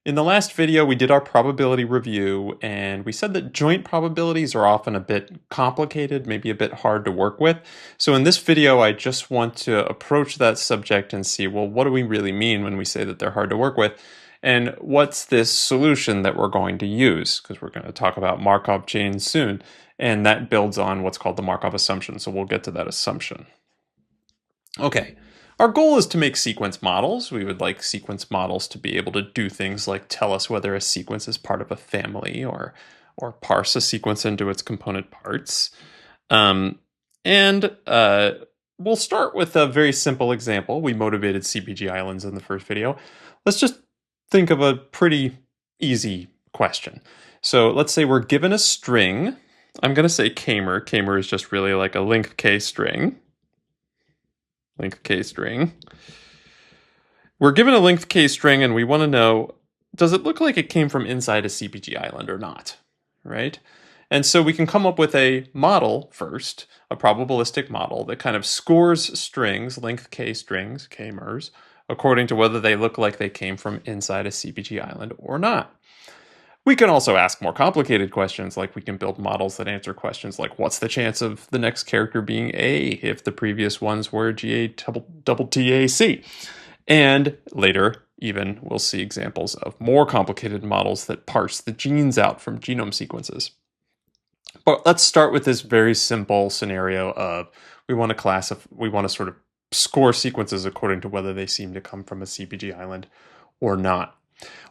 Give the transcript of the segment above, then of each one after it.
In the last video, we did our probability review, and we said that joint probabilities are often a bit complicated, maybe a bit hard to work with. So in this video, I just want to approach that subject and see, well, what do we really mean when we say that they're hard to work with? And what's this solution that we're going to use? Because we're going to talk about Markov chains soon, and that builds on what's called the Markov assumption. So we'll get to that assumption. Okay. Our goal is to make sequence models. We would like sequence models to be able to do things like tell us whether a sequence is part of a family or parse a sequence into its component parts. And we'll start with a very simple example. We motivated CPG islands in the first video. Let's just think of a pretty easy question. So let's say we're given a string. I'm going to say Kmer. Kmer is just really like a length k string. Length k string. We're given a length k string and we want to know, does it look like it came from inside a CPG island or not, right? And so we can come up with a model first, a probabilistic model that kind of scores strings, length k strings, Kmers, according to whether they look like they came from inside a CPG island or not. We can also ask more complicated questions, like we can build models that answer questions like, what's the chance of the next character being A if the previous ones were double TAC? And later, even, we'll see examples of more complicated models that parse the genes out from genome sequences. But let's start with this very simple scenario of we want to sort of score sequences according to whether they seem to come from a CPG island or not.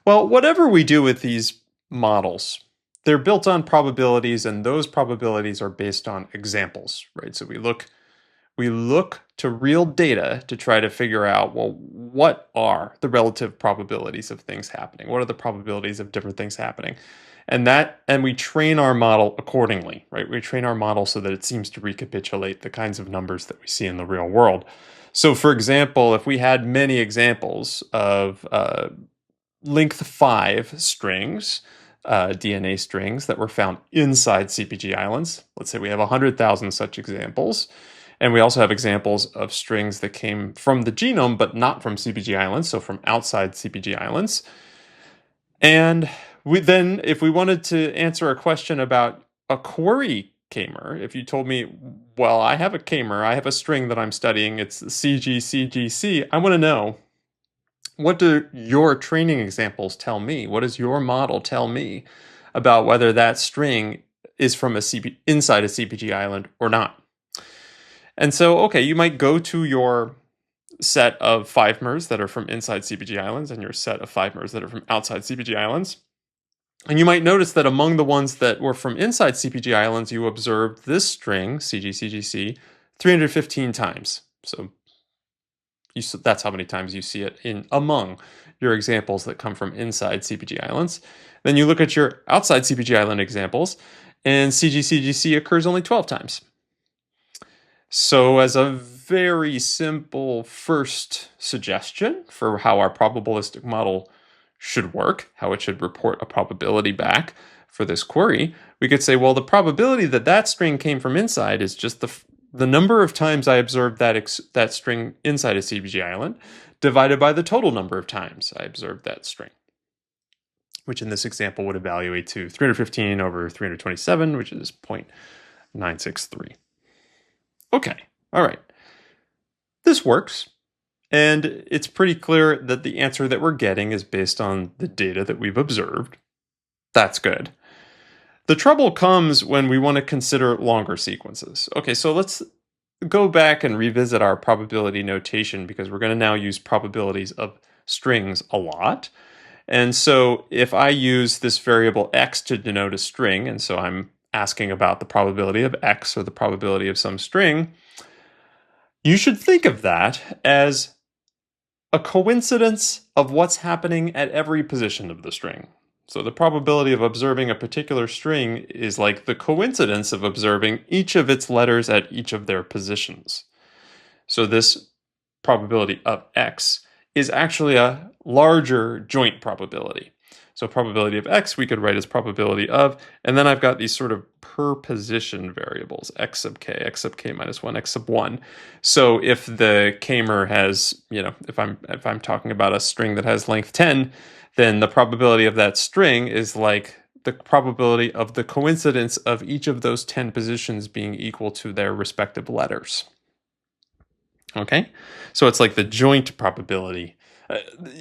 Well, whatever we do with these models, they're built on probabilities, and those probabilities are based on examples, right? So we look to real data to try to figure out, well, what are the relative probabilities of things happening? What are the probabilities of different things happening? And we train our model accordingly, right? We train our model so that it seems to recapitulate the kinds of numbers that we see in the real world. So for example, if we had many examples of length 5 strings, DNA strings that were found inside CPG islands. Let's say we have 100,000 such examples. And we also have examples of strings that came from the genome, but not from CPG islands, so from outside CPG islands. And if we wanted to answer a question about a query Kmer, if you told me, well, I have a Kmer, I have a string that I'm studying, it's CGCGC, I want to know, what do your training examples tell me? What does your model tell me about whether that string is from inside a CPG island or not? And so, okay, you might go to your set of 5mers that are from inside CPG islands and your set of 5mers that are from outside CPG islands. And you might notice that among the ones that were from inside CPG islands, you observed this string, CGCGC, 315 times. So that's how many times you see it among your examples that come from inside CPG islands. Then you look at your outside CPG island examples, and CGCGC occurs only 12 times. So as a very simple first suggestion for how our probabilistic model should work, how it should report a probability back for this query, we could say, well, the probability that that string came from inside is just the number of times I observed that string inside a CPG island divided by the total number of times I observed that string, which in this example would evaluate to 315 over 327, which is 0.963. Okay, all right. This works, and it's pretty clear that the answer that we're getting is based on the data that we've observed. That's good. The trouble comes when we want to consider longer sequences. Okay, so let's go back and revisit our probability notation because we're going to now use probabilities of strings a lot. And so if I use this variable x to denote a string, and so I'm asking about the probability of x or the probability of some string, you should think of that as a coincidence of what's happening at every position of the string. So the probability of observing a particular string is like the coincidence of observing each of its letters at each of their positions. So this probability of x is actually a larger joint probability. So probability of x we could write as probability of, and then I've got these sort of per position variables, x sub k minus 1, x sub 1. So if the Kmer has, if I'm talking about a string that has length 10, then the probability of that string is like the probability of the coincidence of each of those 10 positions being equal to their respective letters. Okay, so it's like the joint probability.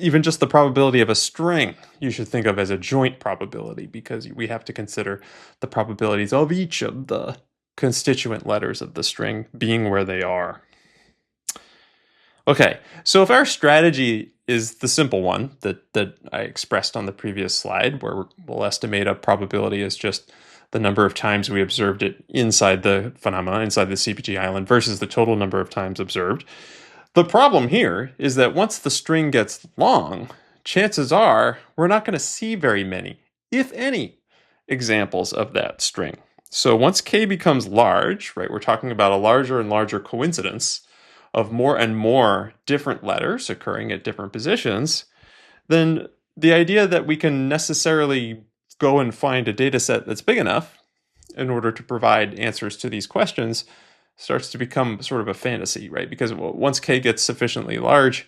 Even just the probability of a string, you should think of as a joint probability, because we have to consider the probabilities of each of the constituent letters of the string being where they are. Okay, so if our strategy is the simple one that I expressed on the previous slide, where we'll estimate a probability as just the number of times we observed it inside the phenomena, inside the CPG island, versus the total number of times observed. The problem here is that once the string gets long, chances are we're not going to see very many, if any, examples of that string. So once k becomes large, right, we're talking about a larger and larger coincidence of more and more different letters occurring at different positions, then the idea that we can necessarily go and find a data set that's big enough in order to provide answers to these questions starts to become sort of a fantasy, right? Because once k gets sufficiently large,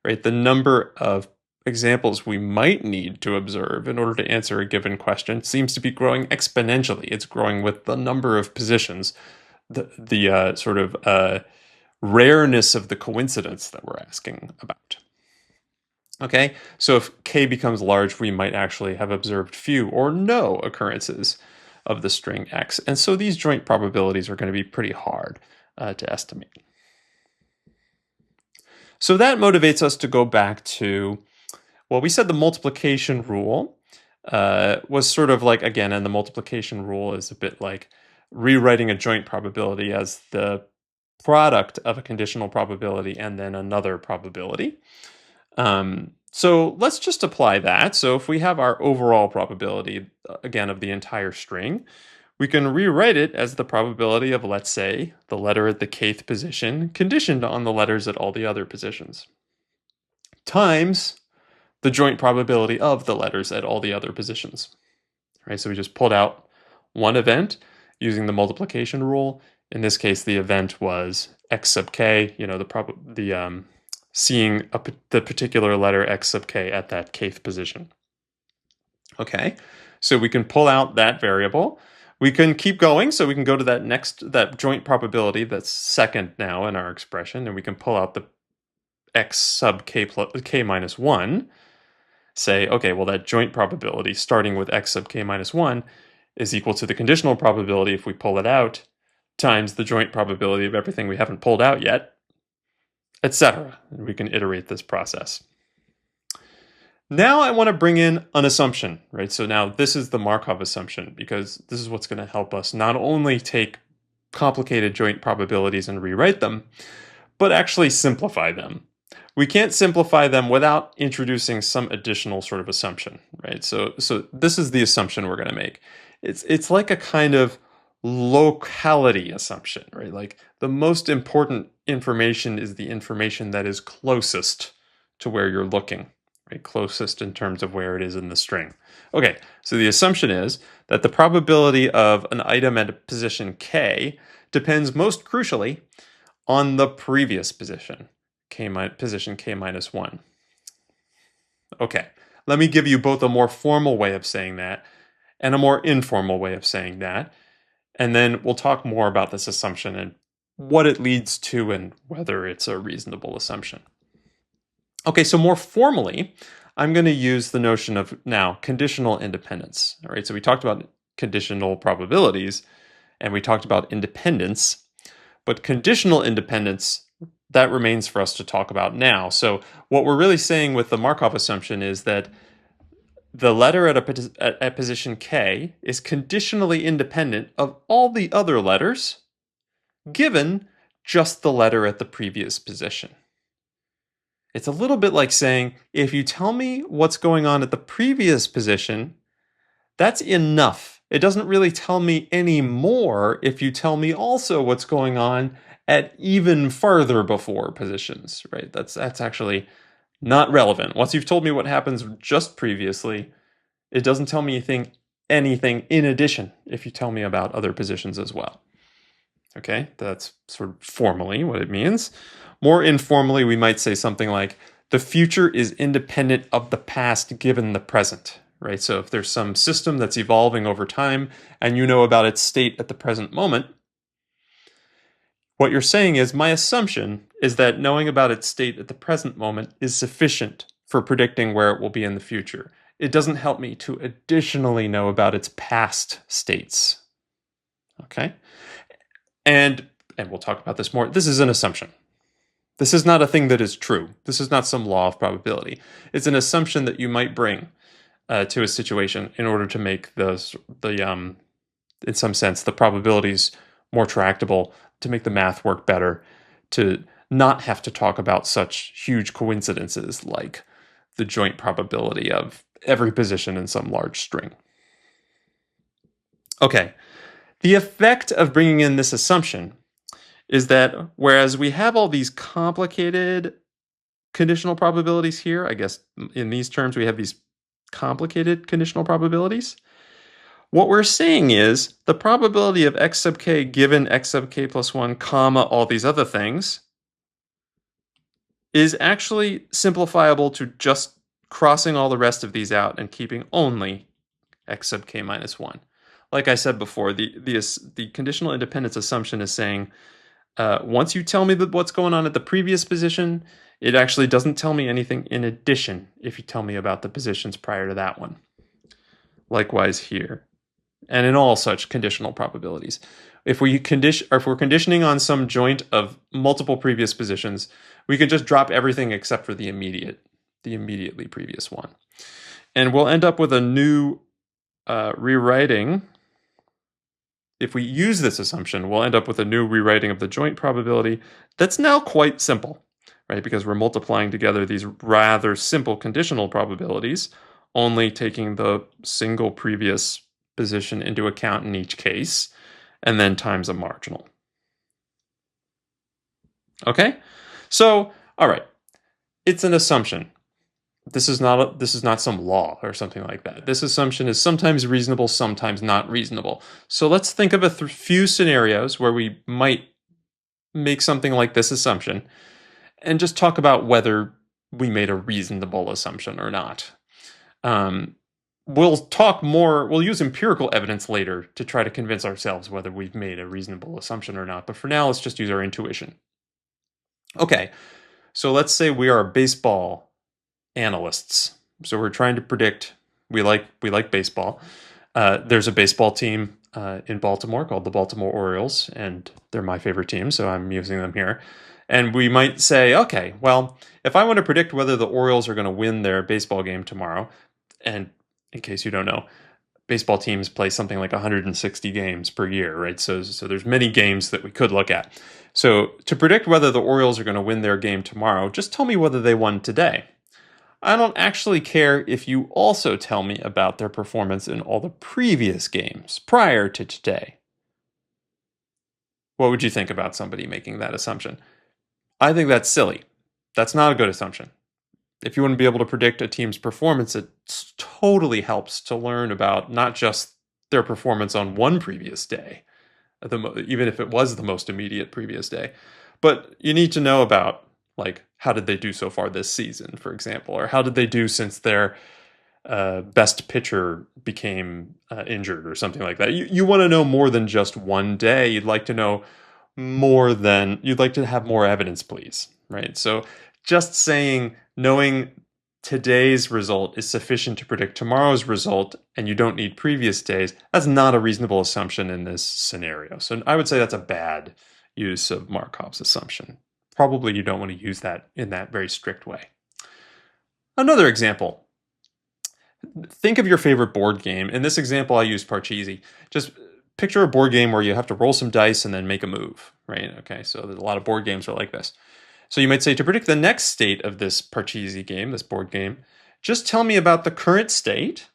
right, the number of examples we might need to observe in order to answer a given question seems to be growing exponentially. It's growing with the number of positions, the sort of rareness of the coincidence that we're asking about. Okay, so if k becomes large, we might actually have observed few or no occurrences of the string x. And so these joint probabilities are going to be pretty hard to estimate. So that motivates us to go back to, well, we said the multiplication rule was sort of like, again, and the multiplication rule is a bit like rewriting a joint probability as the product of a conditional probability and then another probability. So let's just apply that. So if we have our overall probability, again, of the entire string, we can rewrite it as the probability of, let's say, the letter at the kth position conditioned on the letters at all the other positions, times the joint probability of the letters at all the other positions. Right? So we just pulled out one event using the multiplication rule. In this case, the event was x sub k, seeing the particular letter x sub k at that kth position. Okay, so we can pull out that variable. We can keep going, so we can go to that joint probability that's second now in our expression, and we can pull out the x sub k minus 1. Say, okay, well, that joint probability starting with x sub k minus 1 is equal to the conditional probability if we pull it out, times the joint probability of everything we haven't pulled out yet, etc. And we can iterate this process. Now I want to bring in an assumption, right? So now this is the Markov assumption, because this is what's going to help us not only take complicated joint probabilities and rewrite them, but actually simplify them. We can't simplify them without introducing some additional sort of assumption, right? So this is the assumption we're going to make. It's like a kind of locality assumption, right? Like the most important information is the information that is closest to where you're looking, right? Closest in terms of where it is in the string. Okay, so the assumption is that the probability of an item at position k depends most crucially on the previous position, position k minus 1. Okay, let me give you both a more formal way of saying that and a more informal way of saying that. And then we'll talk more about this assumption and what it leads to and whether it's a reasonable assumption. Okay, so more formally, I'm going to use the notion of now conditional independence. All right, so we talked about conditional probabilities and we talked about independence, but conditional independence, that remains for us to talk about now. So what we're really saying with the Markov assumption is that the letter at position k is conditionally independent of all the other letters, given just the letter at the previous position. It's a little bit like saying, if you tell me what's going on at the previous position, that's enough. It doesn't really tell me any more if you tell me also what's going on at even farther before positions, right? That's actually not relevant. Once you've told me what happens just previously, it doesn't tell me anything in addition if you tell me about other positions as well. Okay, that's sort of formally what it means. More informally, we might say something like, The future is independent of the past given the present, right? So if there's some system that's evolving over time and you know about its state at the present moment, what you're saying is my assumption is that knowing about its state at the present moment is sufficient for predicting where it will be in the future. It doesn't help me to additionally know about its past states. Okay? And we'll talk about this more. This is an assumption. This is not a thing that is true. This is not some law of probability. It's an assumption that you might bring to a situation in order to make in some sense, the probabilities more tractable, to make the math work better, to not have to talk about such huge coincidences like the joint probability of every position in some large string. Okay, the effect of bringing in this assumption is that whereas we have all these complicated conditional probabilities here, I guess in these terms we have these complicated conditional probabilities, what we're saying is the probability of x sub k given x sub k plus 1 comma all these other things is actually simplifiable to just crossing all the rest of these out and keeping only x sub k minus 1. Like I said before, the conditional independence assumption is saying once you tell me what's going on at the previous position, it actually doesn't tell me anything in addition if you tell me about the positions prior to that one. Likewise here. And in all such conditional probabilities. If we're conditioning on some joint of multiple previous positions, we can just drop everything except for the immediately previous one. And we'll end up with a new rewriting. If we use this assumption, we'll end up with a new rewriting of the joint probability that's now quite simple, right? Because we're multiplying together these rather simple conditional probabilities, only taking the single previous position into account in each case, and then times a marginal. Okay? So, all right. It's an assumption. This is not some law or something like that. This assumption is sometimes reasonable, sometimes not reasonable. So let's think of a few scenarios where we might make something like this assumption and just talk about whether we made a reasonable assumption or not. We'll talk more, we'll use empirical evidence later to try to convince ourselves whether we've made a reasonable assumption or not. But for now, let's just use our intuition. Okay, so let's say we are baseball analysts. So we're trying to predict, we like baseball. There's a baseball team in Baltimore called the Baltimore Orioles, and they're my favorite team, so I'm using them here. And we might say, okay, well, if I want to predict whether the Orioles are going to win their baseball game tomorrow, and in case you don't know, baseball teams play something like 160 games per year, right? So there's many games that we could look at. So to predict whether the Orioles are going to win their game tomorrow, just tell me whether they won today. I don't actually care if you also tell me about their performance in all the previous games prior to today. What would you think about somebody making that assumption? I think that's silly. That's not a good assumption. If you want to be able to predict a team's performance, it totally helps to learn about not just their performance on one previous day, even if it was the most immediate previous day, but you need to know about, like, how did they do so far this season, for example, or how did they do since their best pitcher became injured or something like that. You want to know more than just one day. You'd like to know you'd like to have more evidence, please, right? So just saying knowing today's result is sufficient to predict tomorrow's result and you don't need previous days, that's not a reasonable assumption in this scenario. So I would say that's a bad use of Markov's assumption. Probably you don't want to use that in that very strict way. Another example. Think of your favorite board game. In this example, I used Parcheesi. Just picture a board game where you have to roll some dice and then make a move, right? Okay, so there's a lot of board games are like this. So you might say, to predict the next state of this Parcheesi game, this board game, just tell me about the current state.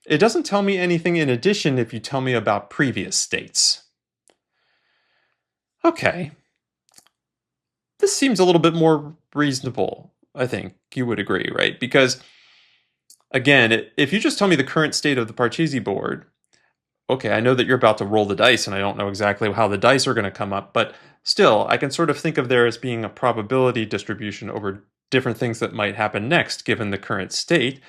It doesn't tell me anything in addition if you tell me about previous states. Okay. This seems a little bit more reasonable, I think. You would agree, right? Because, again, if you just tell me the current state of the Parcheesi board, okay, I know that you're about to roll the dice and I don't know exactly how the dice are going to come up, but still, I can sort of think of there as being a probability distribution over different things that might happen next given the current state.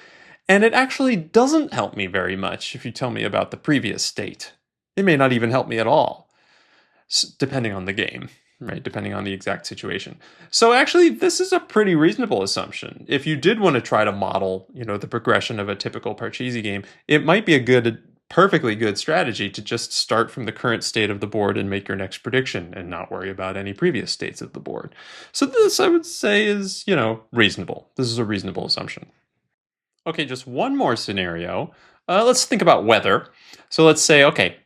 And it actually doesn't help me very much if you tell me about the previous state. It may not even help me at all, depending on the game, right? Depending on the exact situation. So actually, this is a pretty reasonable assumption. If you did want to try to model, the progression of a typical Parcheesi game, it might be a perfectly good strategy to just start from the current state of the board and make your next prediction and not worry about any previous states of the board. So this, I would say, is, reasonable. This is a reasonable assumption. Okay, just one more scenario. Let's think about weather. So let's say, okay,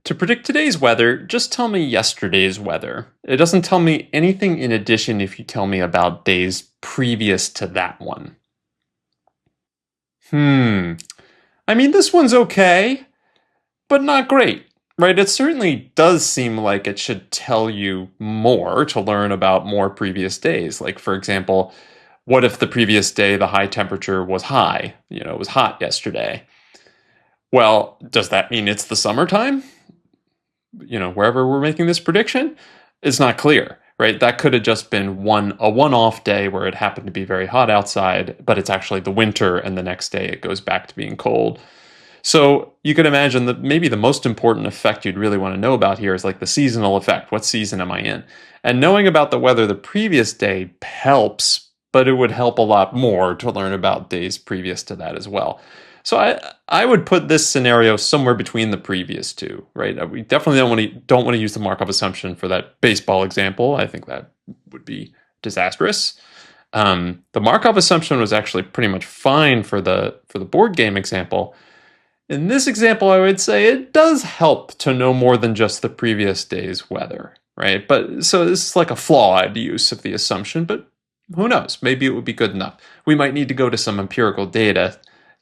to predict today's weather, just tell me yesterday's weather. It doesn't tell me anything in addition if you tell me about days previous to that one. I mean, this one's okay, but not great, right? It certainly does seem like it should tell you more to learn about more previous days. Like, for example, what if the previous day the high temperature was high? It was hot yesterday. Well, does that mean it's the summertime? Wherever we're making this prediction, it's not clear, right? That could have just been a one-off day where it happened to be very hot outside, but it's actually the winter, and the next day it goes back to being cold. So you can imagine that maybe the most important effect you'd really want to know about here is like the seasonal effect. What season am I in? And knowing about the weather the previous day helps, but it would help a lot more to learn about days previous to that as well. So I would put this scenario somewhere between the previous two, right? We definitely don't want to use the Markov assumption for that baseball example. I think that would be disastrous. The Markov assumption was actually pretty much fine for the board game example. In this example, I would say it does help to know more than just the previous day's weather, right? But so this is like a flawed use of the assumption, but who knows? Maybe it would be good enough. We might need to go to some empirical data,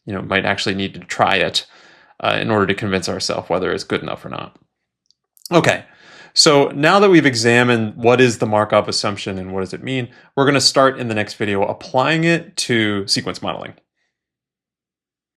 might actually need to try it in order to convince ourselves whether it's good enough or not. Okay, so now that we've examined what is the Markov assumption and what does it mean, we're going to start in the next video applying it to sequence modeling.